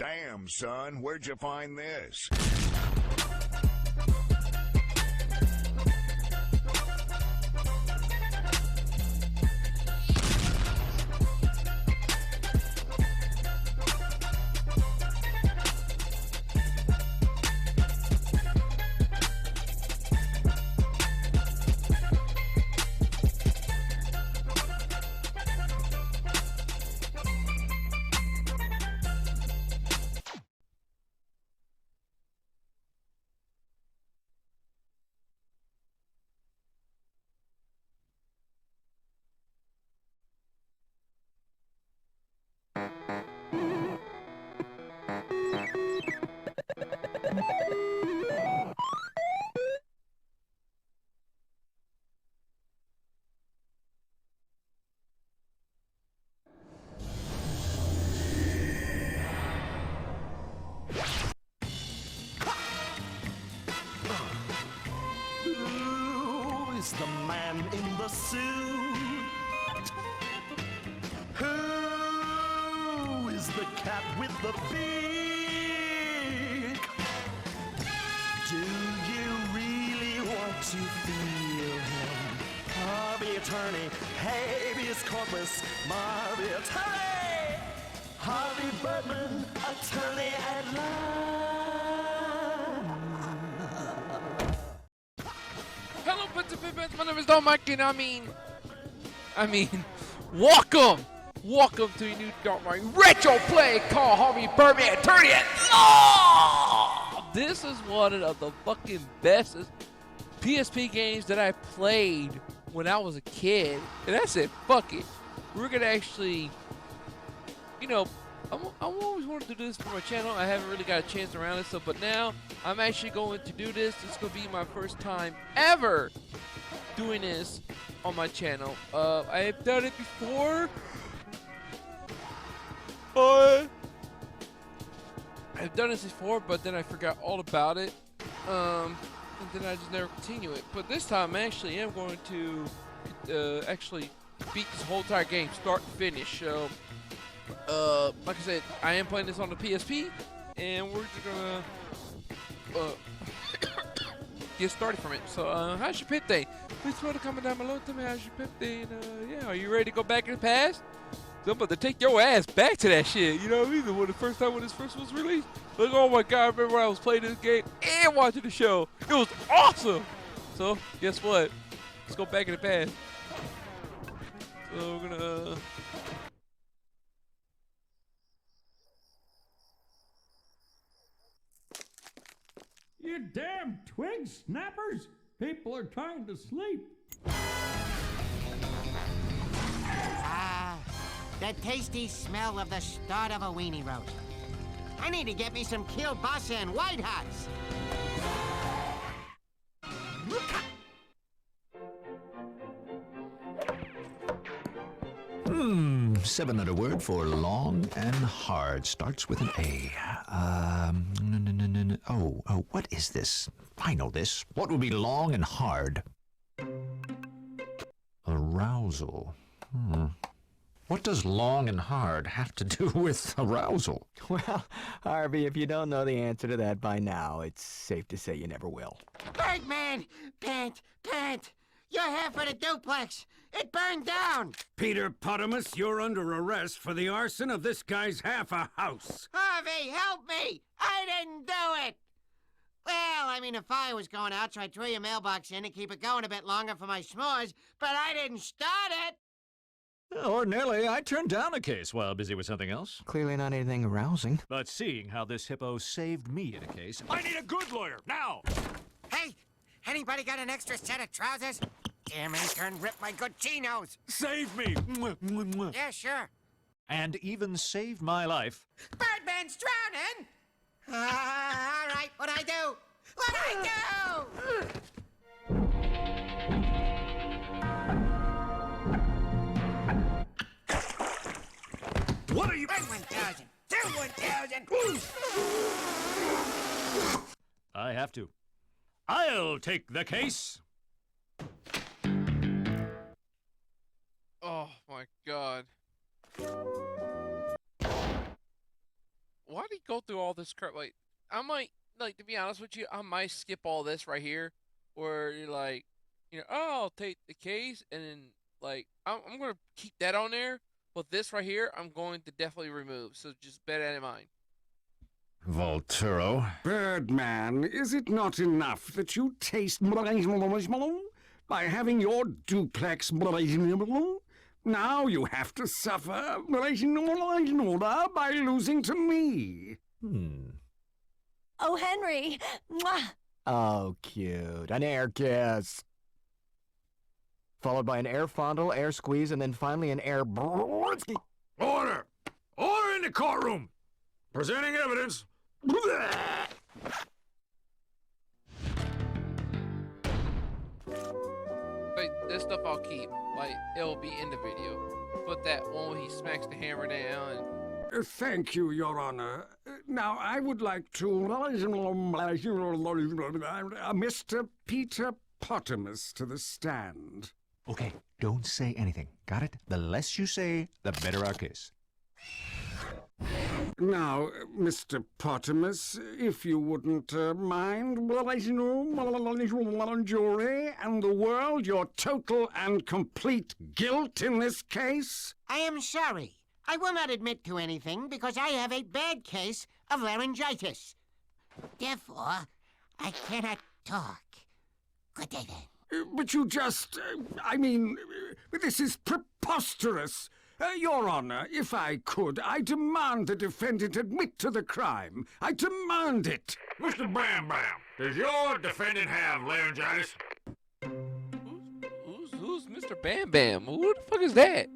Damn, son, where'd you find this? Who is the man in the suit? Who is the cat with the beak? Do you really want to feel him? Harvey attorney, habeas corpus, Marvy attorney, Harvey Birdman, attorney at law. Hello, participants. My name is DarkMike, and I mean, welcome to a new DarkMike retro play called Harvey Birdman Attorney at Law. This is one of the fucking best PSP games that I played when I was a kid, and I said, fuck it. We're gonna actually, you know, I always wanted to do this for my channel. I haven't really got a chance around it, but now I'm actually going to do this. It's going to be my first time ever doing this on my channel. I have done it before. I've done this before, but then I forgot all about it. And then I just never continue it. But this time, I actually am going to actually beat this whole entire game, start to finish. So, like I said, I am playing this on the PSP, and we're just gonna get started from it. So, how's your pit day? Please throw a comment down below. Tell me how's your pit day, and yeah, are you ready to go back in the past? So I'm about to take your ass back to that shit. You know what I mean? When the first time when this first was released, like, oh my god, I remember when I was playing this game and watching the show. It was awesome. So, guess what? Let's go back in the past. So we're gonna. You damn twig snappers! People are trying to sleep. Ah, the tasty smell of the start of a weenie roast. I need to get me some kielbasa and white hots. 7-letter word for long and hard. Starts with an A. Oh, what is this? I know this. What would be long and hard? Arousal. What does long and hard have to do with arousal? Well, Harvey, if you don't know the answer to that by now, it's safe to say you never will. Birdman! Pant! You're here for the duplex! It burned down! Peter Potamus, you're under arrest for the arson of this guy's half a house. Harvey, help me! I didn't do it! Well, I mean, the fire was going out, so I threw your mailbox in to keep it going a bit longer for my s'mores, but I didn't start it! Ordinarily, I turned down a case while busy with something else. Clearly not anything arousing. But seeing how this hippo saved me in a case, I need a good lawyer, now! Hey, anybody got an extra set of trousers? Damn intern ripped my good chinos! Save me! Yeah, sure. And even saved my life. Birdman's drowning! All right, what'd I do? What'd I do? What are you... Run 1,000! Do 1,000! I have to. I'll take the case. Oh my god. why did he go through all this crap? Like, I might, like, to be honest with you, I might skip all this right here, where you're like, oh, I'll take the case, and then, like, I'm going to keep that on there, but this right here, I'm going to definitely remove, so just bear that in mind. Volturo. Birdman, is it not enough that you taste by having your duplex? Now you have to suffer by losing to me. Oh, Henry. Mwah. Oh, cute. An air kiss. Followed by an air fondle, air squeeze, and then finally an air brrrski. Order! Order in the courtroom! Presenting evidence. Like, this stuff I'll keep. Like, it'll be in the video. But that one where he smacks the hammer down and... Thank you, Your Honor. Now, I would like to... Mr. Peter Pottermus to the stand. Okay, don't say anything. Got it? The less you say, the better our case. Now, Mr. Pottermus, if you wouldn't mind, jury and the world, your total and complete guilt in this case? I am sorry. I will not admit to anything because I have a bad case of laryngitis. Therefore, I cannot talk. Good day then. But you just... this is preposterous. Your Honor, if I could, I demand the defendant admit to the crime. I demand it. Mr. Bam Bam, does your defendant have laryngitis? Who's Mr. Bam Bam? Who the fuck is that?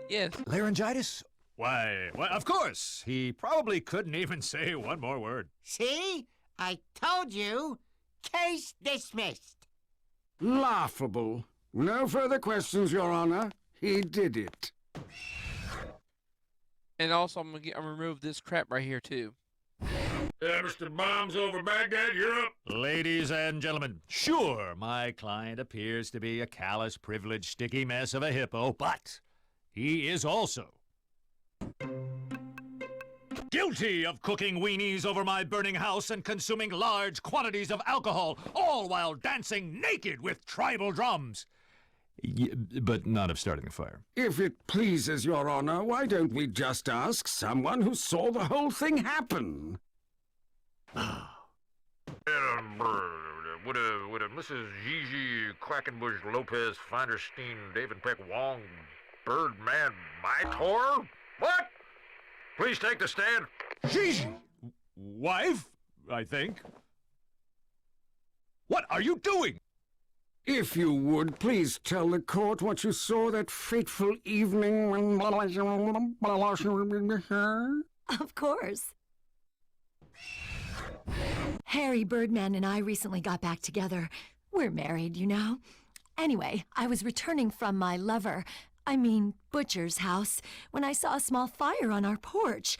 Yes. Laryngitis? Why, of course. He probably couldn't even say one more word. See? I told you. Case dismissed. Laughable. No further questions, Your Honor. He did it. And also, I'm gonna remove this crap right here too. Mr. Bombs over Baghdad, you're up. Ladies and gentlemen, sure, my client appears to be a callous, privileged, sticky mess of a hippo, but he is also guilty of cooking weenies over my burning house and consuming large quantities of alcohol, all while dancing naked with tribal drums. But not of starting the fire. If it pleases Your Honor, why don't we just ask someone who saw the whole thing happen? Would a Mrs. Gigi Quackenbush Lopez Feinderstein David Peck Wong Birdman Mytor? What? Please take the stand. Gigi! Wife, I think. What are you doing? If you would, please tell the court what you saw that fateful evening when... Of course. Harry Birdman and I recently got back together. We're married, you know. Anyway, I was returning from my butcher's house, when I saw a small fire on our porch.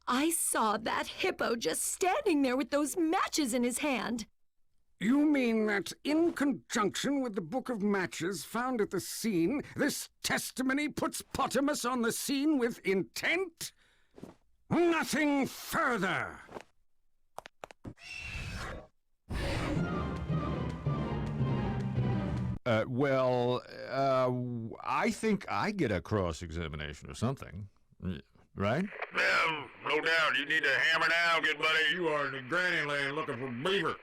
I saw that hippo just standing there with those matches in his hand. You mean that in conjunction with the book of matches found at the scene, this testimony puts Pottermus on the scene with intent? Nothing further! I think I get a cross-examination or something, right? Well, no doubt. You need to hammer now, good buddy. You are in the granny land looking for beaver.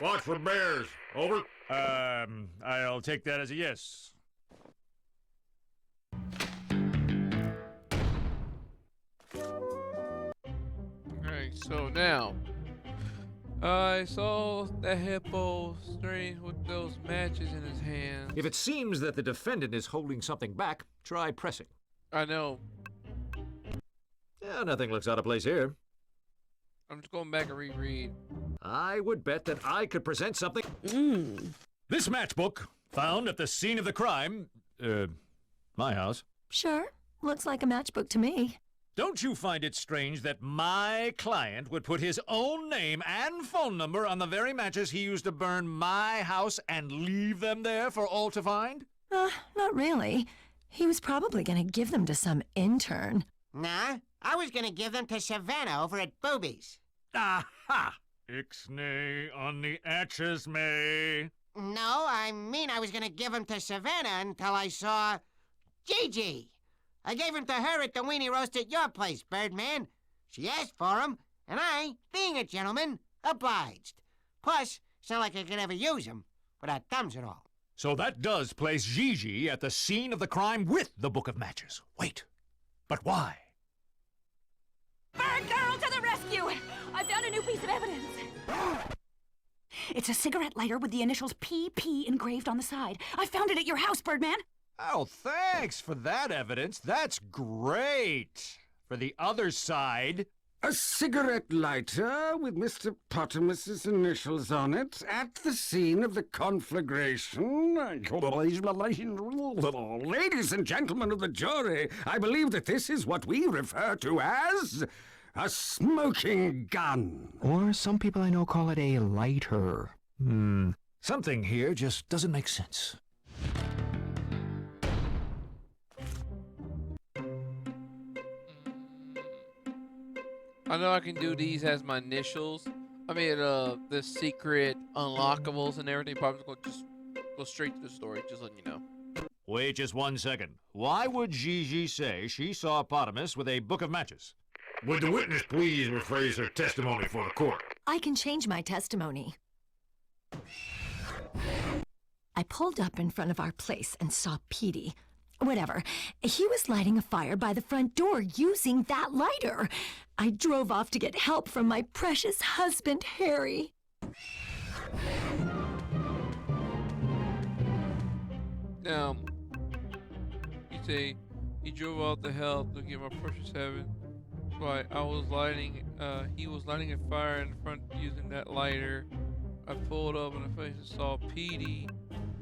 Watch for bears. Over. I'll take that as a yes. Alright, so now, I saw the hippo standing with those matches in his hand. If it seems that the defendant is holding something back, try pressing. I know. Yeah, nothing looks out of place here. I'm just going back and reread. I would bet that I could present something. This matchbook, found at the scene of the crime, my house. Sure, looks like a matchbook to me. Don't you find it strange that my client would put his own name and phone number on the very matches he used to burn my house and leave them there for all to find? Not really. He was probably going to give them to some intern. Nah, I was gonna give them to Savannah over at Boobies. Aha! Ixnay on the atches may. No, I mean I was gonna give them to Savannah until I saw Gigi. I gave them to her at the weenie roast at your place, Birdman. She asked for them, and I, being a gentleman, obliged. Plus, it's not like I could ever use them without thumbs at all. So that does place Gigi at the scene of the crime with the book of matches. Wait, but why? Bird girl to the rescue! I found a new piece of evidence. It's a cigarette lighter with the initials PP engraved on the side. I found it at your house, Birdman. Oh, thanks for that evidence. That's great. For the other side... A cigarette lighter with Mr. Potamus's initials on it at the scene of the conflagration. Ladies and gentlemen of the jury, I believe that this is what we refer to as a smoking gun. Or some people I know call it a lighter. Something here just doesn't make sense. I know I can do these as my initials. I mean, the secret unlockables and everything. Probably just go straight to the story, just letting you know. Wait just 1 second. Why would Gigi say she saw Potamus with a book of matches? Would the witness please rephrase her testimony for the court? I can change my testimony. I pulled up in front of our place and saw Petey. Whatever. He was lighting a fire by the front door using that lighter. I drove off to get help from my precious husband, Harry. Now, you say he drove out to help to get my precious heaven. But he was lighting a fire in front using that lighter. I pulled up in the face and saw Petey.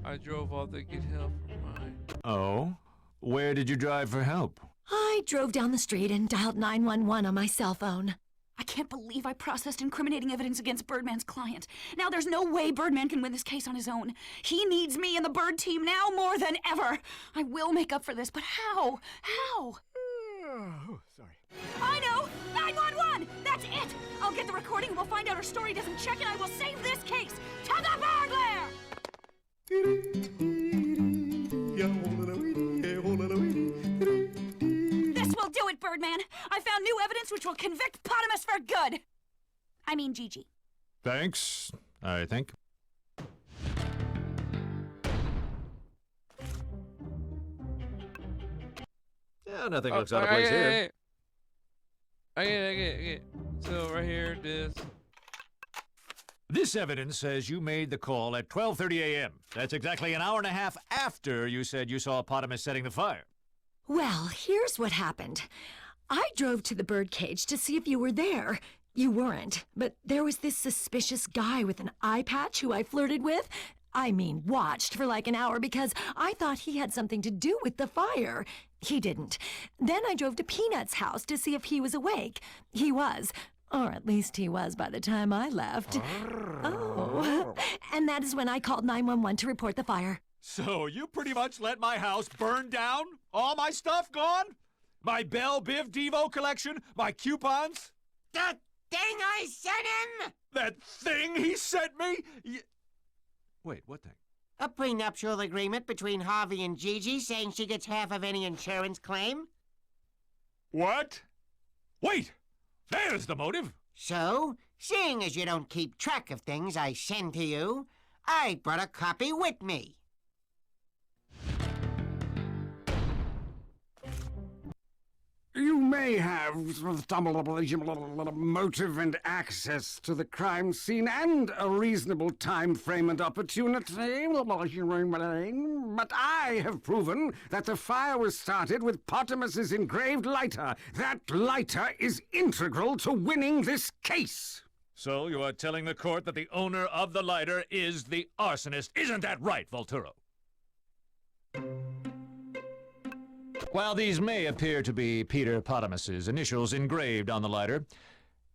I drove off to get help from mine. Oh? Where did you drive for help? I drove down the street and dialed 911 on my cell phone. I can't believe I processed incriminating evidence against Birdman's client. Now there's no way Birdman can win this case on his own. He needs me and the Bird team now more than ever. I will make up for this, but how? How? Oh, sorry. I know! 911! That's it! I'll get the recording, we'll find out her story doesn't check, and I will save this case! To the Bird Lair! This will do it, Birdman! I found new evidence which will convict Potamus for good! I mean Gigi. Thanks, I think. Yeah, nothing looks out of place here. I get it. So right here, This evidence says you made the call at 12:30 a.m. That's exactly an hour and a half after you said you saw Potamus setting the fire. Well, here's what happened. I drove to the birdcage to see if you were there. You weren't, but there was this suspicious guy with an eye patch who I flirted with. I mean, watched for like an hour because I thought he had something to do with the fire. He didn't. Then I drove to Peanut's house to see if he was awake. He was. Or at least he was by the time I left. Oh. And that is when I called 911 to report the fire. So you pretty much let my house burn down? All my stuff gone? My Belle Biv Devo collection? My coupons? The thing I sent him? That thing he sent me? Wait, what thing? A prenuptial agreement between Harvey and Gigi saying she gets half of any insurance claim. What? Wait! There's the motive! So, seeing as you don't keep track of things I send to you, I brought a copy with me. You may have motive and access to the crime scene and a reasonable time frame and opportunity, but I have proven that the fire was started with Potamus's engraved lighter. That lighter is integral to winning this case. So you are telling the court that the owner of the lighter is the arsonist. Isn't that right, Volturo? While these may appear to be Peter Potamus's initials engraved on the lighter,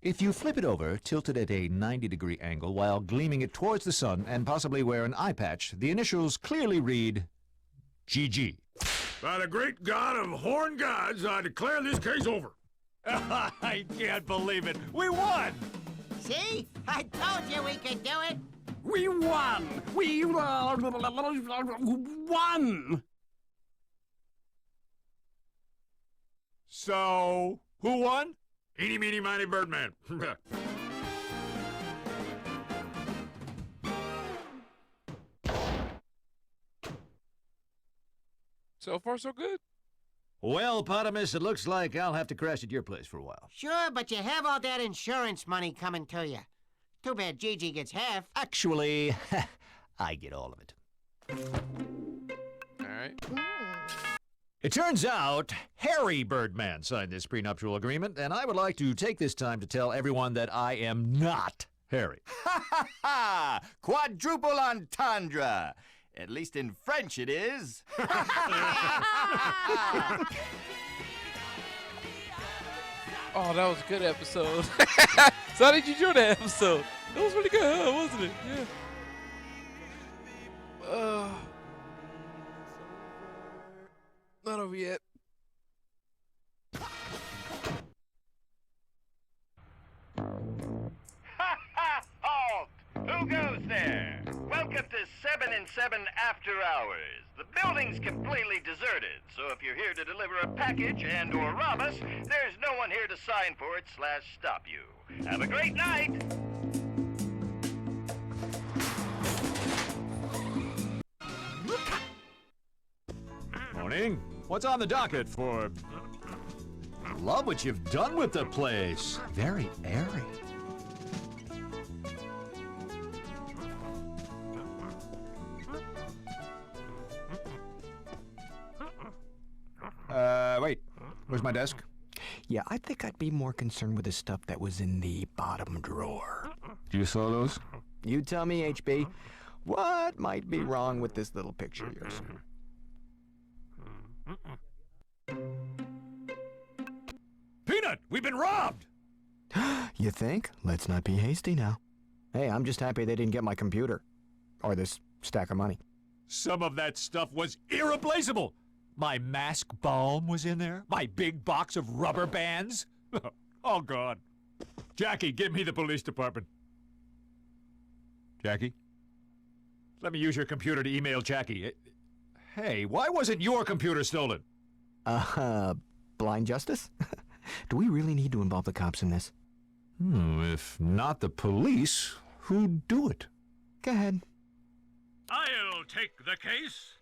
if you flip it over, tilt it at a 90-degree angle while gleaming it towards the sun and possibly wear an eye patch, the initials clearly read GG. By the great god of horn gods, I declare this case over. I can't believe it. We won! See? I told you we could do it. We won! We won! So, who won? Eeny, meeny, miny, Birdman. So far, so good. Well, Potamus, it looks like I'll have to crash at your place for a while. Sure, but you have all that insurance money coming to you. Too bad Gigi gets half. Actually, I get all of it. All right. It turns out Harry Birdman signed this prenuptial agreement, and I would like to take this time to tell everyone that I am not Harry. Ha ha ha! Quadruple entendre! At least in French it is. Oh, that was a good episode. So how did you enjoy that episode? That was pretty good, huh? Wasn't it? Yeah. Not over yet. Ha ha! Halt! Who goes there? Welcome to 7 and 7 After Hours. The building's completely deserted, so if you're here to deliver a package and or rob us, there's no one here to sign for it / stop you. Have a great night! Morning. What's on the docket for... Love what you've done with the place. Very airy. Wait. Where's my desk? Yeah, I think I'd be more concerned with the stuff that was in the bottom drawer. You saw those? You tell me, HB. What might be wrong with this little picture of yours? Peanut, we've been robbed! You think? Let's not be hasty now. Hey, I'm just happy they didn't get my computer. Or this stack of money. Some of that stuff was irreplaceable. My mask balm was in there. My big box of rubber bands. All gone. Jackie, give me the police department. Jackie? Let me use your computer to email Jackie. Hey, why wasn't your computer stolen? Blind justice? Do we really need to involve the cops in this? If not the police, who'd do it? Go ahead. I'll take the case.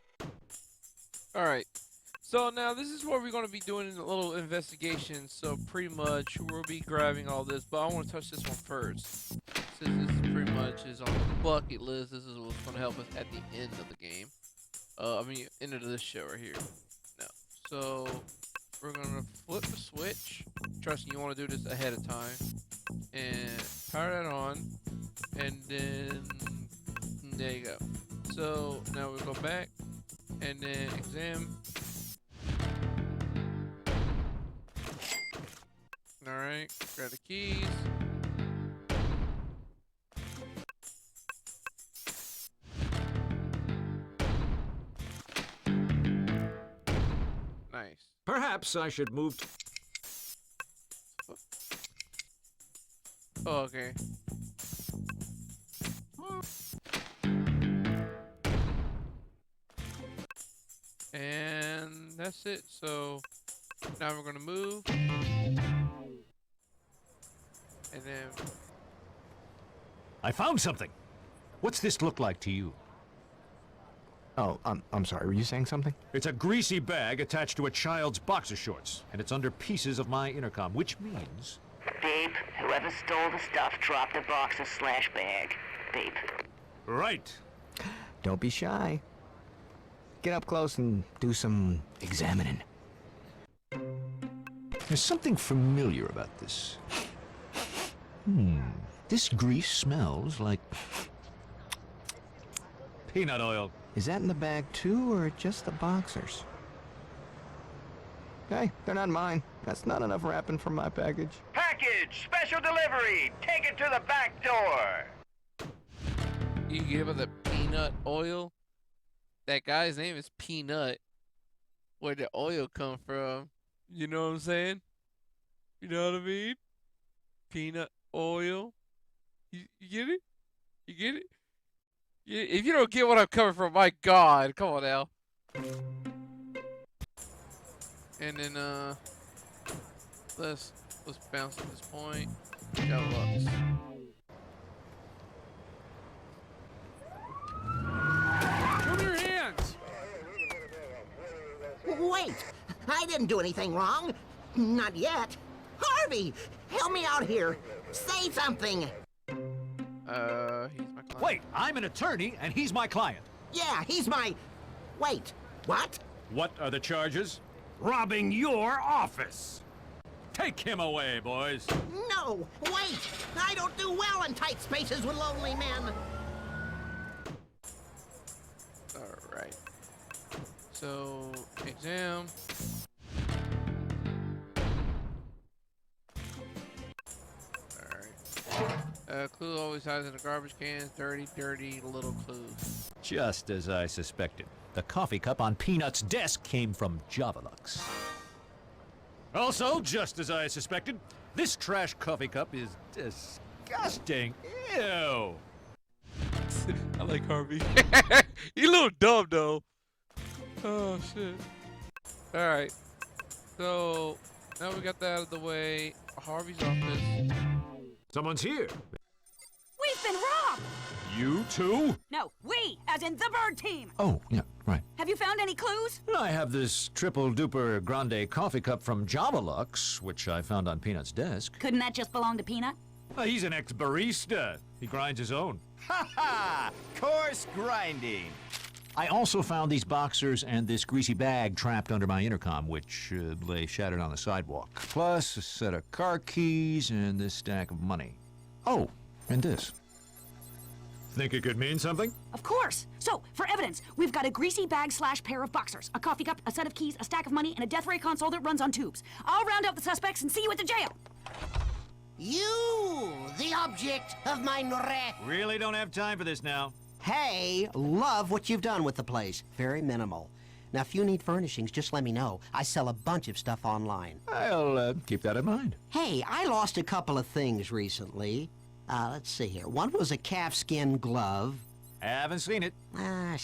All right. So now this is where we're going to be doing a little investigation. So pretty much we'll be grabbing all this, but I want to touch this one first. Since this pretty much is on the bucket list, this is what's going to help us at the end of the game. End of this show right here. No. So we're going to flip the switch. Trust me, you want to do this ahead of time. And power that on. And then there you go. So now we'll go back and then exam. Alright, grab the keys. Nice. Perhaps I should move to... Oh, okay. And that's it. So now we're gonna move. And then I found something. What's this look like to you? Oh, I'm sorry. Were you saying something? It's a greasy bag attached to a child's boxer shorts, and it's under pieces of my intercom, which means... Babe, whoever stole the stuff dropped the boxer / bag. Babe. Right. Don't be shy. Get up close and do some examining. There's something familiar about this. This grease smells like... peanut oil. Is that in the bag too, or just the boxers? Hey, they're not mine. That's not enough wrapping for my package. Package! Special delivery! Take it to the back door! you give her the peanut oil. That guy's name is Peanut. where the oil come from. You know what I'm saying? You know what I mean? Peanut oil. You get it? You get it? If you don't get what I'm coming from, my God, come on now. And then let's bounce at this point. Got Lux. Show me your hands! Wait! I didn't do anything wrong. Not yet. Harvey! Help me out here. Say something. He's my client. Wait, I'm an attorney and he's my client. Yeah, he's my... Wait, what? What are the charges? Robbing your office. Take him away, boys. No, wait! I don't do well in tight spaces with lonely men. Alright. So, exam. Alright. Clue always hides in the garbage cans. Dirty, dirty little clues. Just as I suspected. The coffee cup on Peanut's desk came from Javalux. Also, just as I suspected, this trash coffee cup is disgusting. Ew. I like Harvey. He's a little dumb, though. Oh, shit. Alright. So, now we got that out of the way. Harvey's office. Someone's here. We've been robbed! You too? No, we, as in the bird team. Oh, yeah, right. Have you found any clues? I have this triple duper grande coffee cup from Javalux, which I found on Peanut's desk. Couldn't that just belong to Peanut? He's an ex-barista. He grinds his own. Ha ha! Coarse grinding. I also found these boxers and this greasy bag trapped under my intercom, which lay shattered on the sidewalk. Plus a set of car keys and this stack of money. Oh, and this. Think it could mean something? Of course. So, for evidence, we've got a greasy bag / pair of boxers, a coffee cup, a set of keys, a stack of money, and a death ray console that runs on tubes. I'll round up the suspects and see you at the jail. You, the object of my wrath. Really don't have time for this now. Hey, love what you've done with the place. Very minimal. Now, if you need furnishings, just let me know. I sell a bunch of stuff online. I'll keep that in mind. Hey, I lost a couple of things recently. Let's see here. One was a calfskin glove. Haven't seen it.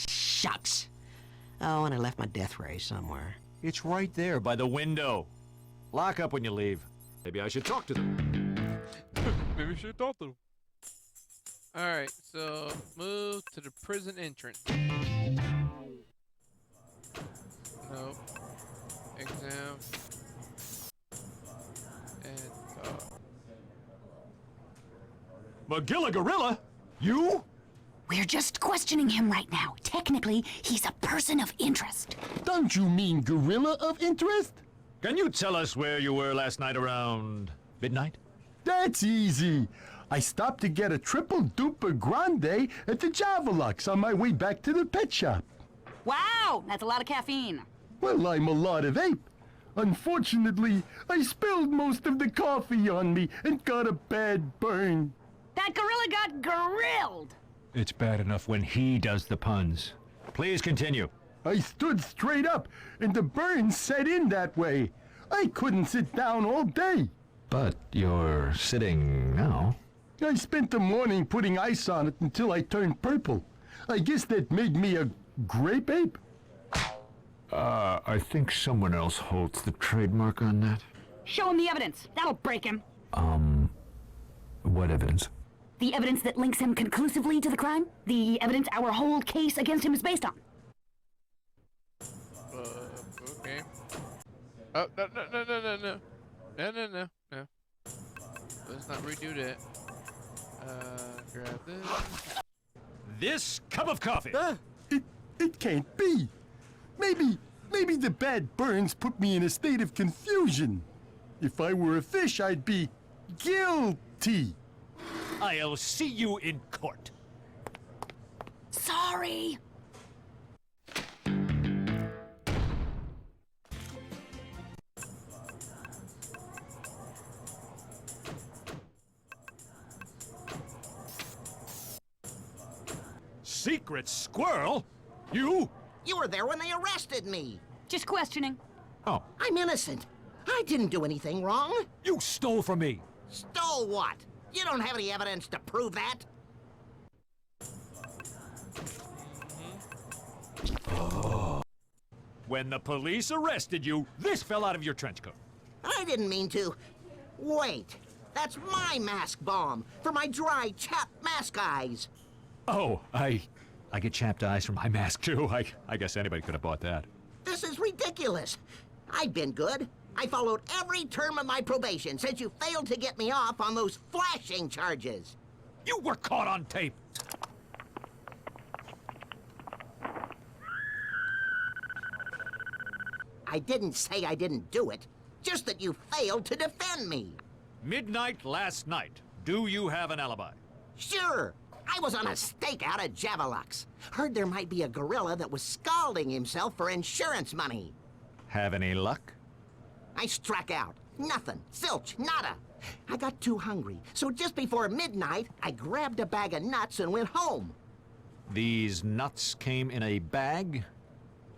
Shucks. Oh, and I left my death ray somewhere. It's right there by the window. Lock up when you leave. Maybe I should talk to them. Maybe we should talk to them. Alright, so move to the prison entrance. Nope. Exam. And Magilla Gorilla? You? We're just questioning him right now. Technically, he's a person of interest. Don't you mean gorilla of interest? Can you tell us where you were last night around midnight? That's easy. I stopped to get a triple duper grande at the Javalux on my way back to the pet shop. Wow, that's a lot of caffeine. Well, I'm a lot of ape. Unfortunately, I spilled most of the coffee on me and got a bad burn. That gorilla got grilled. It's bad enough when he does the puns. Please continue. I stood straight up, and the burn set in that way. I couldn't sit down all day. But you're sitting now. I spent the morning putting ice on it until I turned purple. I guess that made me a grape ape. I think someone else holds the trademark on that. Show him the evidence. That'll break him. What evidence? The evidence that links him conclusively to the crime. The evidence our whole case against him is based on. okay. Oh, no. No. Let's not redo that. Grab this. This cup of coffee. It can't be. Maybe the bad burns put me in a state of confusion. If I were a fish, I'd be guilty. I'll see you in court. Sorry. Secret squirrel? You? You were there when they arrested me. Just questioning. Oh. I'm innocent. I didn't do anything wrong. You stole from me. Stole what? You don't have any evidence to prove that. When the police arrested you, this fell out of your trench coat. I didn't mean to. Wait. That's my mask bomb for my dry, chapped mask eyes. Oh, I get chapped eyes from my mask, too. I guess anybody could have bought that. This is ridiculous. I've been good. I followed every term of my probation since you failed to get me off on those flashing charges. You were caught on tape. I didn't say I didn't do it, just that you failed to defend me. Midnight last night. Do you have an alibi? Sure. I was on a stakeout at Javelux. Heard there might be a gorilla that was scalding himself for insurance money. Have any luck? I struck out. Nothing. Zilch. Nada. I got too hungry, so just before midnight, I grabbed a bag of nuts and went home. These nuts came in a bag?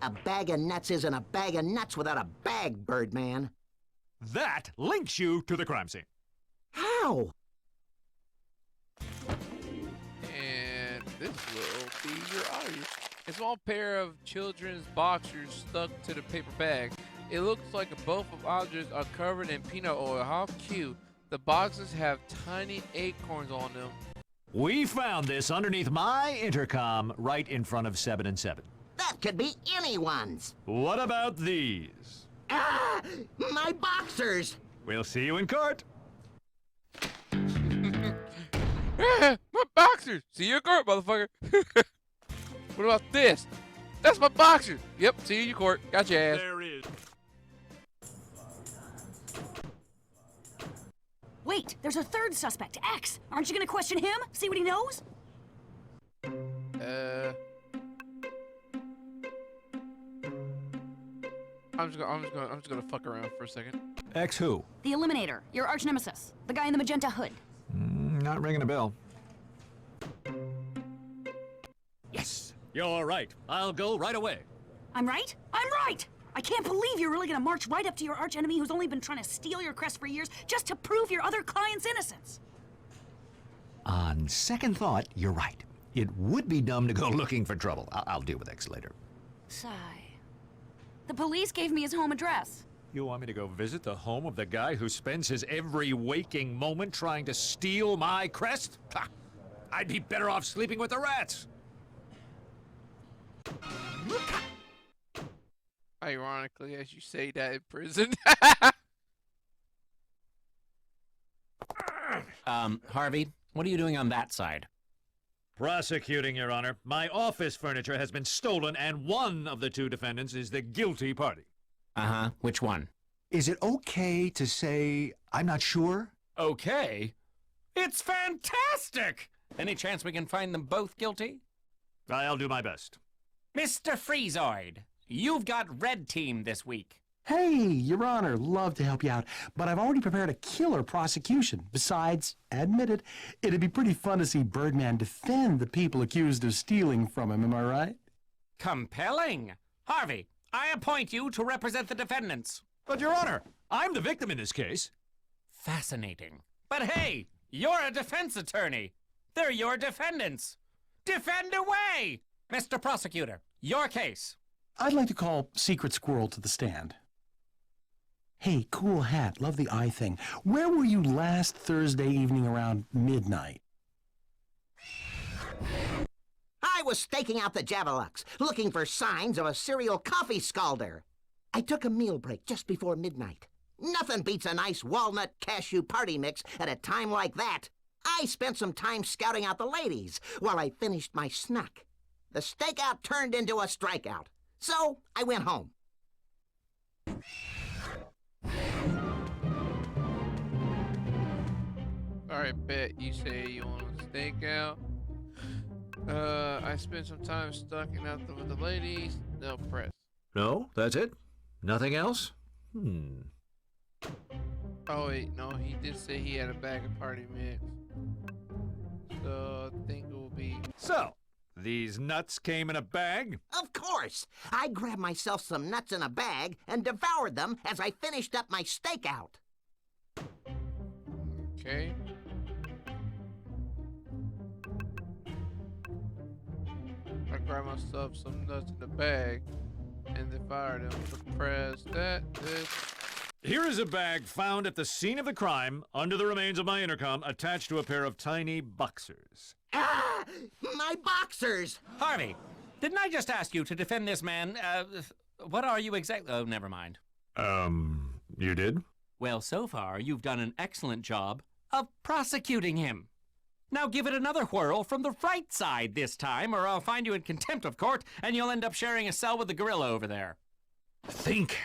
A bag of nuts isn't a bag of nuts without a bag, Birdman. That links you to the crime scene. How? And this will be your audio. A small pair of children's boxers stuck to the paper bag. It looks like both of objects are covered in peanut oil. How cute. The boxes have tiny acorns on them. We found this underneath my intercom right in front of 7 and 7. That could be anyone's. What about these? Ah! My boxers! We'll see you in court. My boxers! See you in court, motherfucker. What about this? That's my boxers. Yep, see you in court. Got your ass. There is. Wait, there's a third suspect, X. Aren't you gonna question him? See what he knows? I'm just gonna fuck around for a second. X who? The Eliminator, your arch nemesis. The guy in the magenta hood. Not ringing a bell. Yes, you're right. I'll go right away. I'm right? I'm right! I can't believe you're really gonna march right up to your arch enemy who's only been trying to steal your crest for years just to prove your other client's innocence. On second thought, you're right. It would be dumb to go looking for trouble. I'll deal with X later. Sigh. The police gave me his home address. You want me to go visit the home of the guy who spends his every waking moment trying to steal my crest? Ha! I'd be better off sleeping with the rats. Ironically, as you say that in prison. Harvey, what are you doing on that side? Prosecuting, Your Honor. My office furniture has been stolen, and one of the two defendants is the guilty party. Uh-huh. Which one? Is it okay to say, I'm not sure? Okay. It's fantastic! Any chance we can find them both guilty? I'll do my best. Mr. Freezoid, you've got red team this week. Hey, Your Honor, love to help you out, but I've already prepared a killer prosecution. Besides, admit it, it'd be pretty fun to see Birdman defend the people accused of stealing from him, am I right? Compelling. Harvey, I appoint you to represent the defendants. But, Your Honor, I'm the victim in this case. Fascinating. But hey, you're a defense attorney. They're your defendants. Defend away! Mr. Prosecutor, your case. I'd like to call Secret Squirrel to the stand. Hey, cool hat, love the eye thing. Where were you last Thursday evening around midnight? I was staking out the Javelux, looking for signs of a serial coffee scalder. I took a meal break just before midnight. Nothing beats a nice walnut cashew party mix at a time like that. I spent some time scouting out the ladies while I finished my snack. The stakeout turned into a strikeout, so I went home. Alright, bet you say you want to stake out. I spent some time stalking out with the ladies. No press. No, that's it? Nothing else? Oh wait, no, he did say he had a bag of party mix. So I think it will be. So, These nuts came in a bag? Of course. I grabbed myself some nuts in a bag and devoured them as I finished up my stakeout. Okay. I grabbed myself some nuts in the bag and then fired them. So press that, this. Here is a bag found at the scene of the crime under the remains of my intercom attached to a pair of tiny boxers. Ah! My boxers! Harvey, didn't I just ask you to defend this man? What are you exactly? Oh, never mind. You did? Well, so far, you've done an excellent job of prosecuting him. Now give it another whirl from the right side this time, or I'll find you in contempt of court, and you'll end up sharing a cell with the gorilla over there. Think.